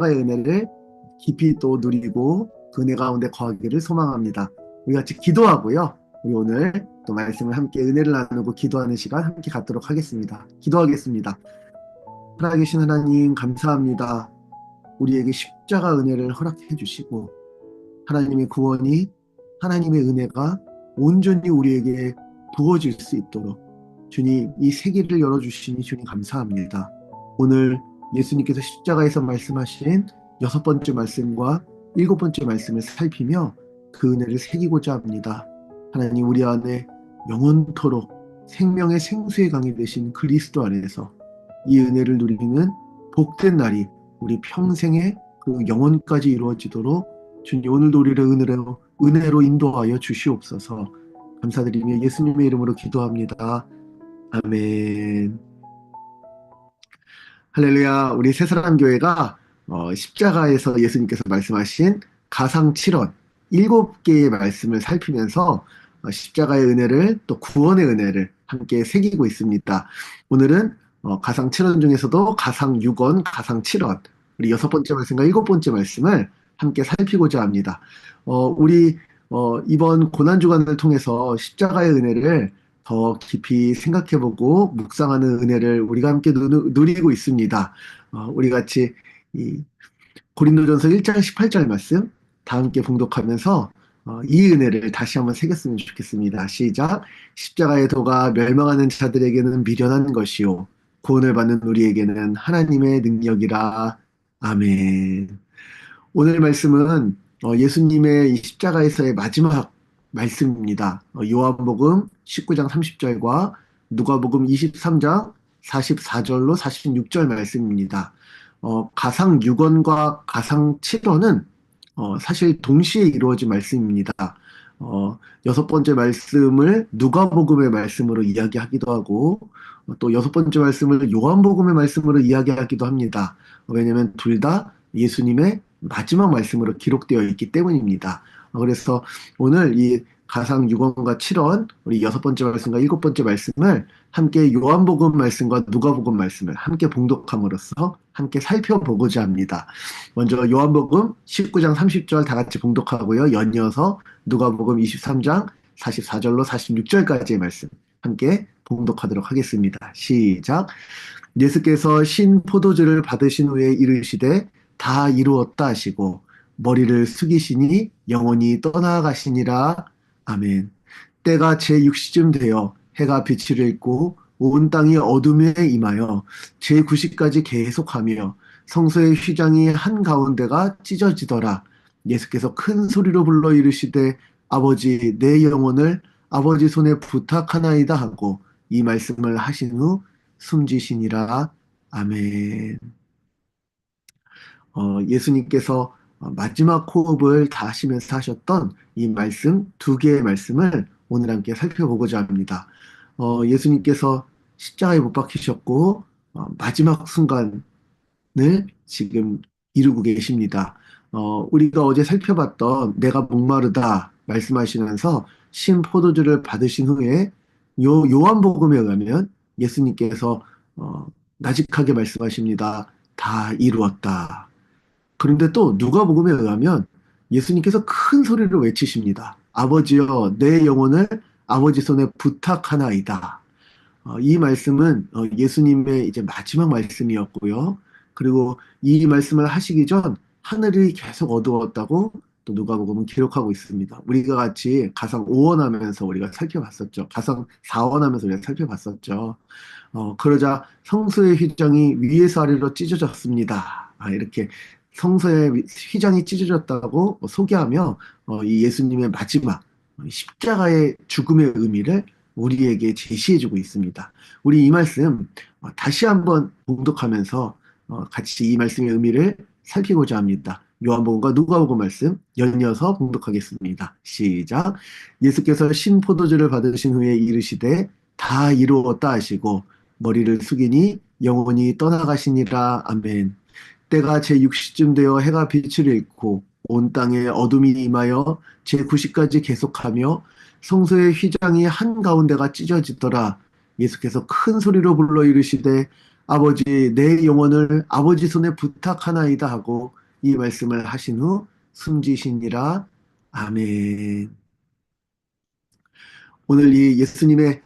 십자가의 은혜를 깊이 또 누리고 그 은혜 가운데 거하기를 소망합니다. 우리 같이 기도하고요. 우리 오늘 또 말씀을 함께 은혜를 나누고 기도하는 시간 함께 갖도록 하겠습니다. 기도하겠습니다. 살아계신 하나님 감사합니다. 우리에게 십자가 은혜를 허락해 주시고 하나님의 구원이 하나님의 은혜가 온전히 우리에게 부어질 수 있도록 주님 이 세계를 열어주시니 주님 감사합니다. 오늘 예수님께서 십자가에서 말씀하신 여섯 번째 말씀과 일곱 번째 말씀을 살피며 그 은혜를 새기고자 합니다. 하나님 우리 안에 영원토록 생명의 생수의 강이 되신 그리스도 안에서 이 은혜를 누리는 복된 날이 우리 평생에 그 영원까지 이루어지도록 주님 오늘도 우리를 은혜로 인도하여 주시옵소서. 감사드리며 예수님의 이름으로 기도합니다. 아멘. 할렐루야. 우리 새사람 교회가 십자가에서 예수님께서 말씀하신 가상 7원 일곱 개의 말씀을 살피면서 십자가의 은혜를 또 구원의 은혜를 함께 새기고 있습니다. 오늘은 가상 7원 중에서도 가상 6원, 가상 7원 우리 여섯 번째 말씀과 일곱 번째 말씀을 함께 살피고자 합니다. 우리 이번 고난주간을 통해서 십자가의 은혜를 더 깊이 생각해보고 묵상하는 은혜를 우리가 함께 누리고 있습니다. 우리 같이 이 고린도전서 1장 18절 말씀 다 함께 봉독하면서 이 은혜를 다시 한번 새겼으면 좋겠습니다. 시작. 십자가의 도가 멸망하는 자들에게는 미련한 것이요 구원을 받는 우리에게는 하나님의 능력이라. 아멘. 오늘 말씀은 예수님의 이 십자가에서의 마지막 말씀입니다. 요한복음 19장 30절과 누가복음 23장 44절로 46절 말씀입니다. 가상 6원과 가상 7원은 사실 동시에 이루어진 말씀입니다. 여섯 번째 말씀을 누가복음의 말씀으로 이야기하기도 하고 또 여섯 번째 말씀을 요한복음의 말씀으로 이야기하기도 합니다. 왜냐하면 둘 다 예수님의 마지막 말씀으로 기록되어 있기 때문입니다. 그래서 오늘 이 가상 6원과 7원, 우리 여섯 번째 말씀과 일곱 번째 말씀을 함께 요한복음 말씀과 누가복음 말씀을 함께 봉독함으로써 함께 살펴보고자 합니다. 먼저 요한복음 19장 30절 다 같이 봉독하고요. 연이어서 누가복음 23장 44절로 46절까지의 말씀 함께 봉독하도록 하겠습니다. 시작. 예수께서 신 포도주를 받으신 후에 이르시되 다 이루었다 하시고 머리를 숙이시니 영원히 떠나가시니라. 아멘. 때가 제6시쯤 되어 해가 빛을 잃고 온 땅이 어둠에 임하여 제9시까지 계속하며 성소의 휘장이 한가운데가 찢어지더라. 예수께서 큰 소리로 불러 이르시되 아버지 내 영혼을 아버지 손에 부탁하나이다 하고 이 말씀을 하신 후 숨지시니라. 아멘. 예수님께서 마지막 호흡을 다하시면서 하셨던 이 말씀, 두 개의 말씀을 오늘 함께 살펴보고자 합니다. 예수님께서 십자가에 못 박히셨고, 마지막 순간을 지금 이루고 계십니다. 우리가 어제 살펴봤던 내가 목마르다 말씀하시면서 신 포도주를 받으신 후에 요한복음에 의하면 예수님께서 나직하게 말씀하십니다. 다 이루었다. 그런데 또 누가복음에 의하면 예수님께서 큰 소리를 외치십니다. 아버지여, 내 영혼을 아버지 손에 부탁하나이다. 이 말씀은 예수님의 이제 마지막 말씀이었고요. 그리고 이 말씀을 하시기 전 하늘이 계속 어두웠다고 또 누가복음은 기록하고 있습니다. 우리가 같이 가상 5원 하면서 우리가 살펴봤었죠. 가상 4원 하면서 우리가 살펴봤었죠. 그러자 성소의 휘장이 위에서 아래로 찢어졌습니다. 이렇게 성서의 휘장이 찢어졌다고 소개하며 이 예수님의 마지막 십자가의 죽음의 의미를 우리에게 제시해주고 있습니다. 우리 이 말씀 다시 한번 봉독하면서 같이 이 말씀의 의미를 살피고자 합니다. 요한복음과 누가복음 말씀 연이어서 봉독하겠습니다. 시작. 예수께서 신 포도주를 받으신 후에 이르시되 다 이루었다 하시고 머리를 숙이니 영원히 떠나가시니라. 아멘. 때가 제6시쯤 되어 해가 빛을 잃고 온 땅에 어둠이 임하여 제9시까지 계속하며 성소의 휘장이 한가운데가 찢어지더라. 예수께서 큰 소리로 불러 이르시되 아버지, 내 영혼을 아버지 손에 부탁하나이다 하고 이 말씀을 하신 후 숨지시니라. 아멘. 오늘 이 예수님의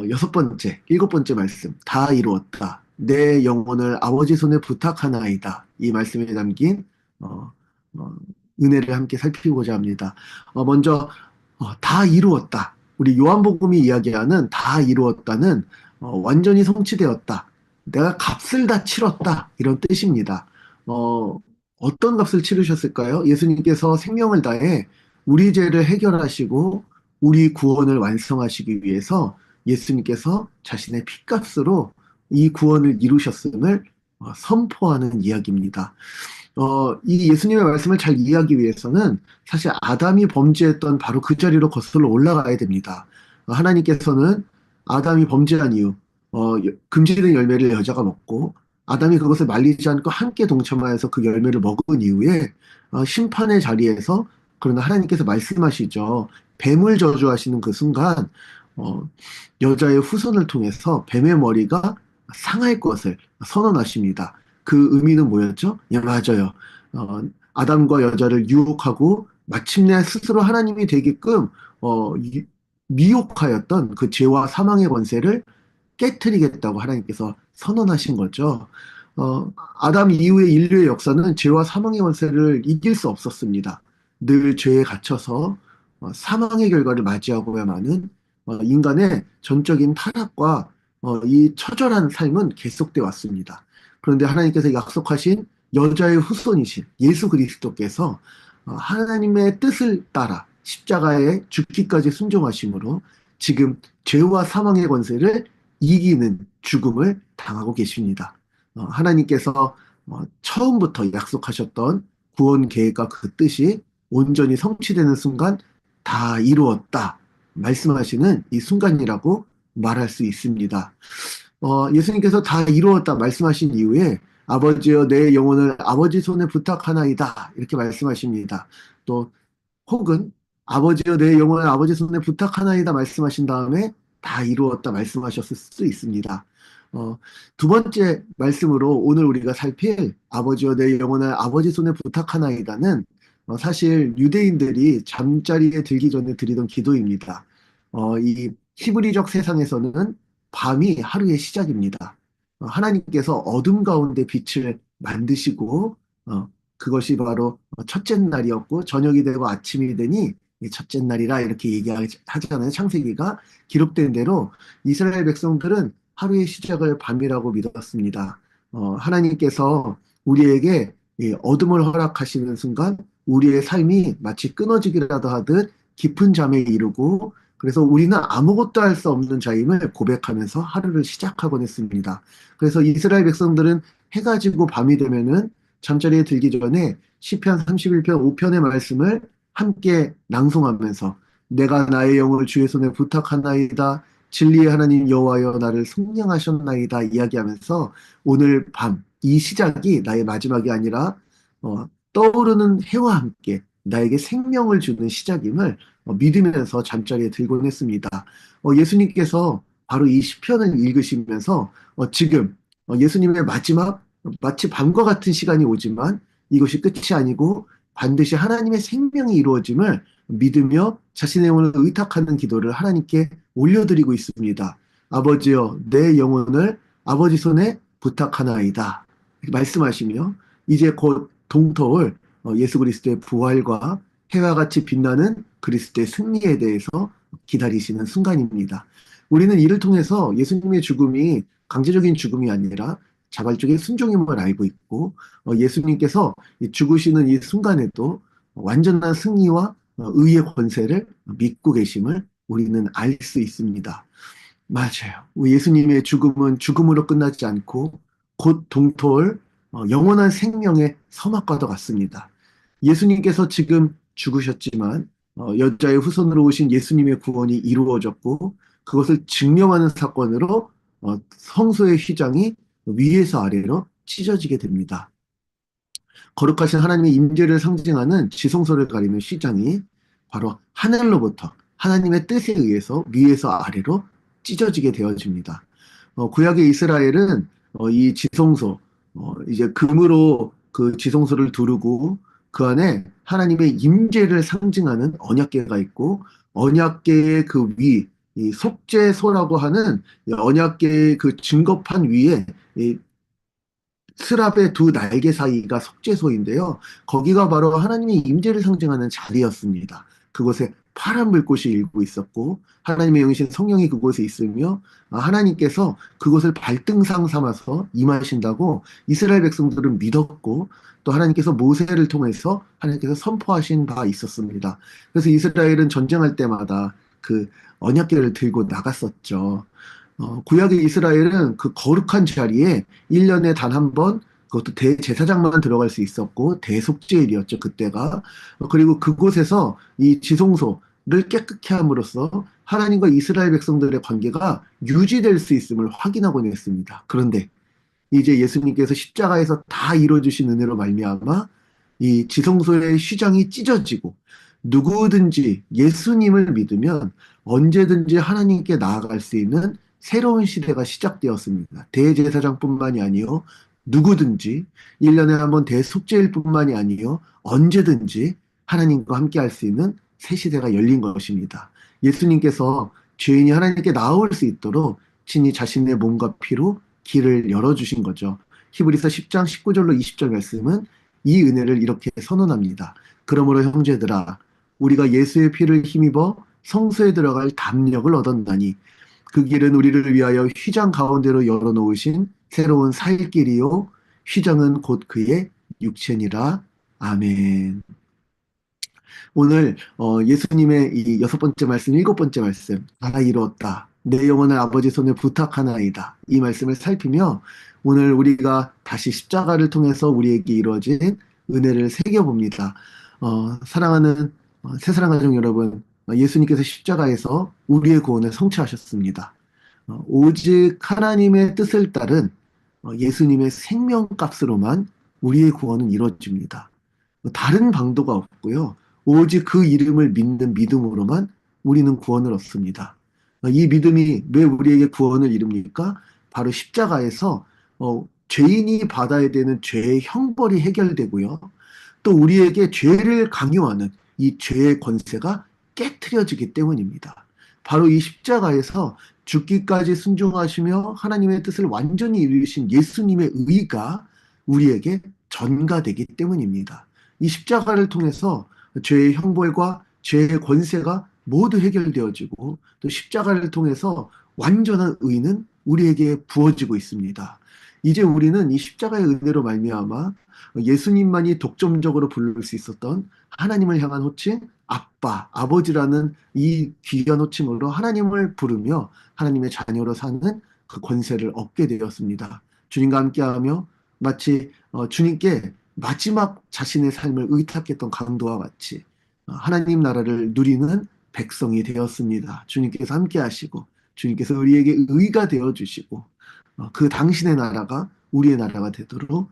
여섯 번째, 일곱 번째 말씀, 다 이루었다. 내 영혼을 아버지 손에 부탁하나이다. 이 말씀에 담긴 어, 어, 은혜를 함께 살피고자 합니다. 먼저 다 이루었다. 우리 요한복음이 이야기하는 다 이루었다는 완전히 성취되었다. 내가 값을 다 치렀다. 이런 뜻입니다. 어떤 값을 치르셨을까요? 예수님께서 생명을 다해 우리 죄를 해결하시고 우리 구원을 완성하시기 위해서 예수님께서 자신의 피값으로 이 구원을 이루셨음을 선포하는 이야기입니다. 이 예수님의 말씀을 잘 이해하기 위해서는 사실 아담이 범죄했던 바로 그 자리로 거슬러 올라가야 됩니다. 하나님께서는 아담이 범죄한 이유, 금지된 열매를 여자가 먹고 아담이 그것을 말리지 않고 함께 동참하여서 그 열매를 먹은 이후에 심판의 자리에서 그러나 하나님께서 말씀하시죠. 뱀을 저주하시는 그 순간 어, 여자의 후손을 통해서 뱀의 머리가 상할 것을 선언하십니다. 그 의미는 뭐였죠? 예, 맞아요. 어, 아담과 여자를 유혹하고 마침내 스스로 하나님이 되게끔 미혹하였던 그 죄와 사망의 권세를 깨뜨리겠다고 하나님께서 선언하신 거죠. 아담 이후의 인류의 역사는 죄와 사망의 권세를 이길 수 없었습니다. 늘 죄에 갇혀서 사망의 결과를 맞이하고야만은 인간의 전적인 타락과 이 처절한 삶은 계속돼 왔습니다. 그런데 하나님께서 약속하신 여자의 후손이신 예수 그리스도께서 하나님의 뜻을 따라 십자가에 죽기까지 순종하심으로 지금 죄와 사망의 권세를 이기는 죽음을 당하고 계십니다. 하나님께서 처음부터 약속하셨던 구원 계획과 그 뜻이 온전히 성취되는 순간 다 이루었다 말씀하시는 이 순간이라고 말할 수 있습니다. 예수님께서 다 이루었다 말씀하신 이후에 아버지여 내 영혼을 아버지 손에 부탁하나이다 이렇게 말씀하십니다. 또 혹은 아버지여 내 영혼을 아버지 손에 부탁하나이다 말씀하신 다음에 다 이루었다 말씀하셨을 수도 있습니다. 어, 두 번째 말씀으로 오늘 우리가 살필 아버지여 내 영혼을 아버지 손에 부탁하나이다는 사실 유대인들이 잠자리에 들기 전에 드리던 기도입니다. 이 히브리적 세상에서는 밤이 하루의 시작입니다. 하나님께서 어둠 가운데 빛을 만드시고 그것이 바로 첫째 날이었고 저녁이 되고 아침이 되니 첫째 날이라 이렇게 얘기하잖아요. 창세기가 기록된 대로 이스라엘 백성들은 하루의 시작을 밤이라고 믿었습니다. 하나님께서 우리에게 어둠을 허락하시는 순간 우리의 삶이 마치 끊어지기라도 하듯 깊은 잠에 이르고 그래서 우리는 아무것도 할 수 없는 자임을 고백하면서 하루를 시작하곤 했습니다. 그래서 이스라엘 백성들은 해가 지고 밤이 되면은 잠자리에 들기 전에 시편 31편 5편의 말씀을 함께 낭송하면서 내가 나의 영을 주의 손에 부탁하나이다. 진리의 하나님 여호와여 나를 속량하셨나이다 이야기하면서 오늘 밤 이 시작이 나의 마지막이 아니라 떠오르는 해와 함께 나에게 생명을 주는 시작임을 믿으면서 잠자리에 들곤 했습니다. 예수님께서 바로 이 시편을 읽으시면서 지금 예수님의 마지막 마치 밤과 같은 시간이 오지만 이것이 끝이 아니고 반드시 하나님의 생명이 이루어짐을 믿으며 자신의 영혼을 의탁하는 기도를 하나님께 올려드리고 있습니다. 아버지여 내 영혼을 아버지 손에 부탁하나이다. 이렇게 말씀하시며 이제 곧 동터올 예수 그리스도의 부활과 해와 같이 빛나는 그리스도의 승리에 대해서 기다리시는 순간입니다. 우리는 이를 통해서 예수님의 죽음이 강제적인 죽음이 아니라 자발적인 순종임을 알고 있고 예수님께서 죽으시는 이 순간에도 완전한 승리와 의의 권세를 믿고 계심을 우리는 알 수 있습니다. 맞아요. 예수님의 죽음은 죽음으로 끝나지 않고 곧 동토할 영원한 생명의 서막과도 같습니다. 예수님께서 지금 죽으셨지만 여자의 후손으로 오신 예수님의 구원이 이루어졌고 그것을 증명하는 사건으로 성소의 휘장이 위에서 아래로 찢어지게 됩니다. 거룩하신 하나님의 임재를 상징하는 지성소를 가리는 휘장이 바로 하늘로부터 하나님의 뜻에 의해서 위에서 아래로 찢어지게 되어집니다. 구약의 이스라엘은 이 지성소, 이제 금으로 그 지성소를 두르고 그 안에 하나님의 임재를 상징하는 언약궤가 있고 언약궤의 그 위, 이 속죄소라고 하는 이 언약궤의 그 증거판 위에 이 스랍의 두 날개 사이가 속죄소인데요. 거기가 바로 하나님의 임재를 상징하는 자리였습니다. 그곳에 파란 불꽃이 일고 있었고 하나님의 영이신 성령이 그곳에 있으며 하나님께서 그곳을 발등상 삼아서 임하신다고 이스라엘 백성들은 믿었고 또 하나님께서 모세를 통해서 하나님께서 선포하신 바 있었습니다. 그래서 이스라엘은 전쟁할 때마다 그 언약궤를 들고 나갔었죠. 구약의 이스라엘은 그 거룩한 자리에 1년에 단 한 번, 그것도 대제사장만 들어갈 수 있었고, 대속죄일이었죠, 그때가. 그리고 그곳에서 이 지성소를 깨끗게 함으로써 하나님과 이스라엘 백성들의 관계가 유지될 수 있음을 확인하곤 했습니다. 그런데 이제 예수님께서 십자가에서 다 이루어주신 은혜로 말미암아 이 지성소의 휘장이 찢어지고 누구든지 예수님을 믿으면 언제든지 하나님께 나아갈 수 있는 새로운 시대가 시작되었습니다. 대제사장뿐만이 아니요 누구든지 1년에 한 번 대속죄일뿐만이 아니요 언제든지 하나님과 함께 할 수 있는 새 시대가 열린 것입니다. 예수님께서 죄인이 하나님께 나아올 수 있도록 친히 자신의 몸과 피로 길을 열어주신 거죠. 히브리서 10장 19절로 20절 말씀은 이 은혜를 이렇게 선언합니다. 그러므로 형제들아 우리가 예수의 피를 힘입어 성소에 들어갈 담력을 얻었나니 그 길은 우리를 위하여 휘장 가운데로 열어놓으신 새로운 살 길이요 휘장은 곧 그의 육체니라. 아멘. 오늘 예수님의 이 여섯 번째 말씀, 일곱 번째 말씀, 다 이루었다. 내 영혼을 아버지 손에 부탁하나이다. 이 말씀을 살피며 오늘 우리가 다시 십자가를 통해서 우리에게 이루어진 은혜를 새겨봅니다. 사랑하는 새사랑 가족 여러분, 예수님께서 십자가에서 우리의 구원을 성취하셨습니다. 오직 하나님의 뜻을 따른 예수님의 생명값으로만 우리의 구원은 이루어집니다. 다른 방도가 없고요. 오직 그 이름을 믿는 믿음으로만 우리는 구원을 얻습니다. 이 믿음이 왜 우리에게 구원을 이룹니까? 바로 십자가에서 죄인이 받아야 되는 죄의 형벌이 해결되고요. 또 우리에게 죄를 강요하는 이 죄의 권세가 깨트려지기 때문입니다. 바로 이 십자가에서 죽기까지 순종하시며 하나님의 뜻을 완전히 이루신 예수님의 의가 우리에게 전가되기 때문입니다. 이 십자가를 통해서 죄의 형벌과 죄의 권세가 모두 해결되어지고 또 십자가를 통해서 완전한 의는 우리에게 부어지고 있습니다. 이제 우리는 이 십자가의 은혜로 말미암아 예수님만이 독점적으로 부를 수 있었던 하나님을 향한 호칭, 아빠, 아버지라는 이 귀한 호칭으로 하나님을 부르며 하나님의 자녀로 사는 그 권세를 얻게 되었습니다. 주님과 함께하며 마치 주님께 마지막 자신의 삶을 의탁했던 강도와 같이 하나님 나라를 누리는 백성이 되었습니다. 주님께서 함께 하시고 주님께서 우리에게 의가 되어 주시고 그 당신의 나라가 우리의 나라가 되도록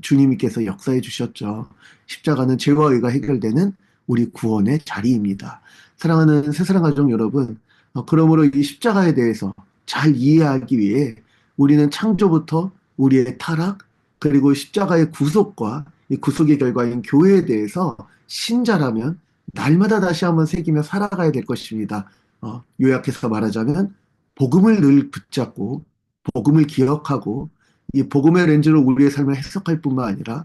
주님께서 역사해 주셨죠. 십자가는 죄와 의가 해결되는 우리 구원의 자리입니다. 사랑하는 새사랑 가족 여러분, 그러므로 이 십자가에 대해서 잘 이해하기 위해 우리는 창조부터 우리의 타락, 그리고 십자가의 구속과 이 구속의 결과인 교회에 대해서 신자라면 날마다 다시 한번 새기며 살아가야 될 것입니다. 요약해서 말하자면 복음을 늘 붙잡고 복음을 기억하고 이 복음의 렌즈로 우리의 삶을 해석할 뿐만 아니라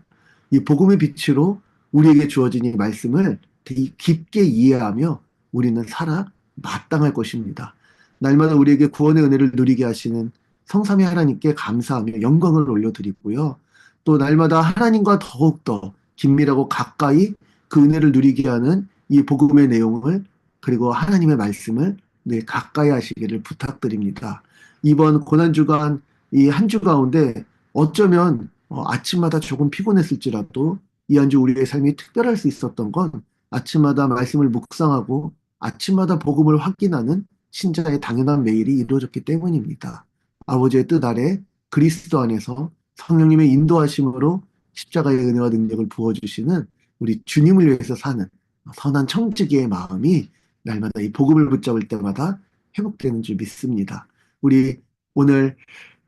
이 복음의 빛으로 우리에게 주어진 이 말씀을 되게 깊게 이해하며 우리는 살아 마땅할 것입니다. 날마다 우리에게 구원의 은혜를 누리게 하시는 성삼위 하나님께 감사하며 영광을 올려드리고요. 또 날마다 하나님과 더욱더 긴밀하고 가까이 그 은혜를 누리게 하는 이 복음의 내용을 그리고 하나님의 말씀을 늘 가까이 하시기를 부탁드립니다. 이번 고난주간 이 한 주 가운데 어쩌면 아침마다 조금 피곤했을지라도 이 한 주 우리의 삶이 특별할 수 있었던 건 아침마다 말씀을 묵상하고 아침마다 복음을 확인하는 신자의 당연한 매일이 이루어졌기 때문입니다. 아버지의 뜻 아래 그리스도 안에서 성령님의 인도하심으로 십자가의 은혜와 능력을 부어주시는 우리 주님을 위해서 사는 선한 청지기의 마음이 날마다 이 복음을 붙잡을 때마다 회복되는 줄 믿습니다. 우리 오늘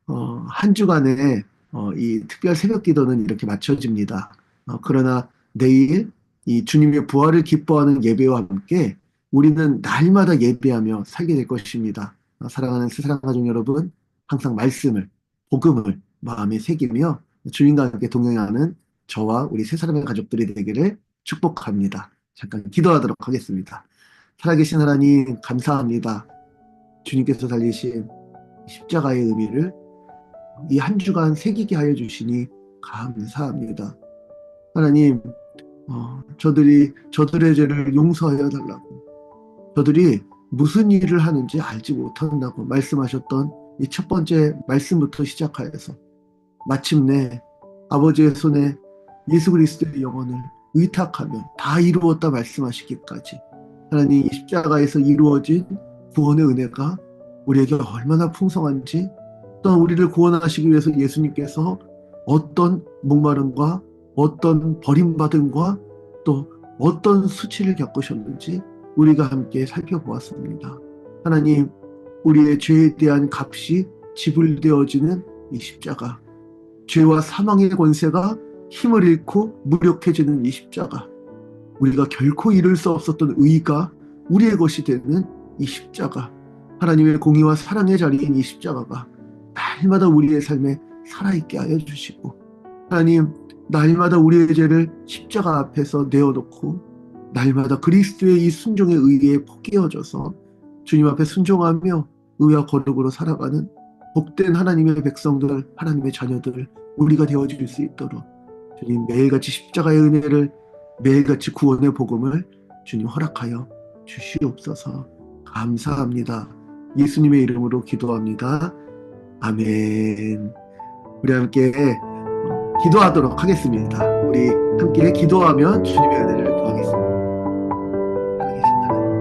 한 주간의 이 특별 새벽 기도는 이렇게 마쳐집니다. 그러나 내일 이 주님의 부활을 기뻐하는 예배와 함께 우리는 날마다 예배하며 살게 될 것입니다. 사랑하는 새사랑 가족 여러분, 항상 말씀을, 복음을 마음에 새기며 주님과 함께 동행하는 저와 우리 새사랑의 가족들이 되기를 축복합니다. 잠깐 기도하도록 하겠습니다. 살아계신 하나님, 감사합니다. 주님께서 달리신 십자가의 의미를 이 한 주간 새기게 하여 주시니 감사합니다. 하나님, 저들의 죄를 용서하여 달라고, 저들이 무슨 일을 하는지 알지 못한다고 말씀하셨던 이 첫 번째 말씀부터 시작하여서 마침내 아버지의 손에 예수 그리스도의 영혼을 의탁하면 다 이루었다 말씀하시기까지 하나님 이 십자가에서 이루어진 구원의 은혜가 우리에게 얼마나 풍성한지, 또한 우리를 구원하시기 위해서 예수님께서 어떤 목마름과 어떤 버림받음과 또 어떤 수치를 겪으셨는지 우리가 함께 살펴보았습니다. 하나님, 우리의 죄에 대한 값이 지불되어지는 이 십자가, 죄와 사망의 권세가 힘을 잃고 무력해지는 이 십자가, 우리가 결코 이룰 수 없었던 의가 우리의 것이 되는 이 십자가, 하나님의 공의와 사랑의 자리인 이 십자가가 날마다 우리의 삶에 살아있게 하여 주시고, 하나님, 날마다 우리의 죄를 십자가 앞에서 내어놓고 날마다 그리스도의 이 순종의 의에 포개어져서 주님 앞에 순종하며 의와 거룩으로 살아가는 복된 하나님의 백성들, 하나님의 자녀들 우리가 되어줄 수 있도록 주님 매일같이 십자가의 은혜를, 매일같이 구원의 복음을 주님 허락하여 주시옵소서. 감사합니다. 예수님의 이름으로 기도합니다. 아멘. 우리 함께 기도하도록 하겠습니다. 우리 함께 기도하며 주님의 은혜를 구하겠습니다. 살아계신 하나님,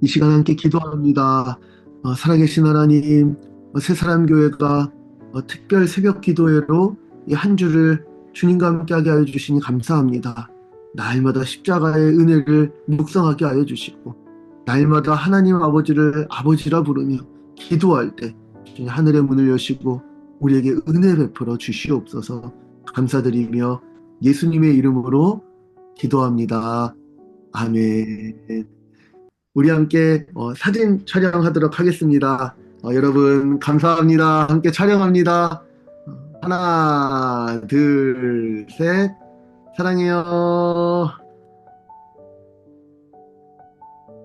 이 시간 함께 기도합니다. 살아계신 하나님, 새사람 교회가 특별 새벽 기도회로 이 한 주를 주님과 함께하게 하여 주시니 감사합니다. 날마다 십자가의 은혜를 묵상하게 하여 주시고 날마다 하나님 아버지를 아버지라 부르며 기도할 때 주님 하늘의 문을 여시고 우리에게 은혜 베풀어 주시옵소서. 감사드리며 예수님의 이름으로 기도합니다. 아멘. 우리 함께 사진 촬영하도록 하겠습니다. 여러분 감사합니다. 함께 촬영합니다. 하나, 둘, 셋. 사랑해요.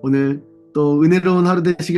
오늘 또 은혜로운 하루 되시길